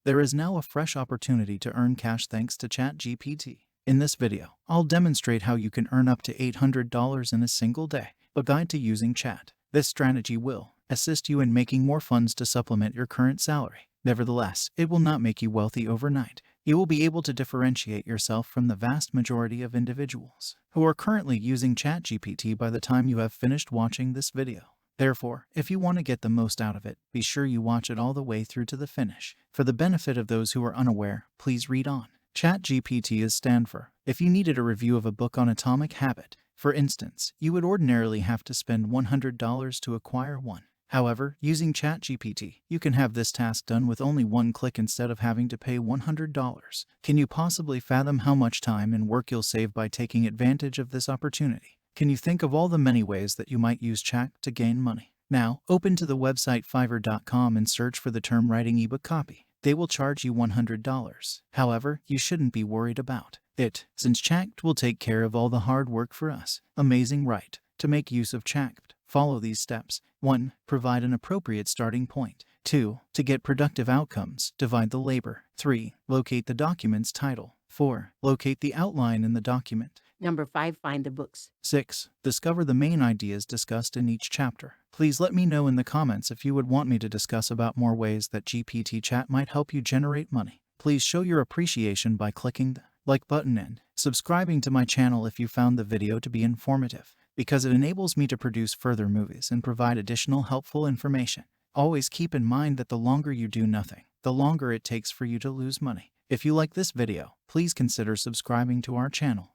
There is now a fresh opportunity to earn cash thanks to ChatGPT. In this video, I'll demonstrate how you can earn up to $800 in a single day. A guide to using chat. This strategy will assist you in making more funds to supplement your current salary. Nevertheless, it will not make you wealthy overnight. You will be able to differentiate yourself from the vast majority of individuals who are currently using ChatGPT by the time you have finished watching this video. Therefore, if you want to get the most out of it, be sure you watch it all the way through to the finish. For the benefit of those who are unaware, please read on. ChatGPT is stand for. If you needed a review of a book on atomic habit, for instance, you would ordinarily have to spend $100 to acquire one. However, using ChatGPT, you can have this task done with only one click instead of having to pay $100. Can you possibly fathom how much time and work you'll save by taking advantage of this opportunity? Can you think of all the many ways that you might use chat to gain money? Now, open to the website Fiverr.com and search for the term writing ebook copy. They will charge you $100. However, you shouldn't be worried about it, since chat will take care of all the hard work for us. Amazing, right? To make use of chat, follow these steps. 1. Provide an appropriate starting point. 2. To get productive outcomes, divide the labor. 3. Locate the document's title. 4. Locate the outline in the document. Number 5, find the books. 6. Discover the main ideas discussed in each chapter. Please let me know in the comments if you would want me to discuss about more ways that GPT chat might help you generate money. Please show your appreciation by clicking the like button and subscribing to my channel if you found the video to be informative, because it enables me to produce further movies and provide additional helpful information. Always keep in mind that the longer you do nothing, the longer it takes for you to lose money. If you like this video, please consider subscribing to our channel.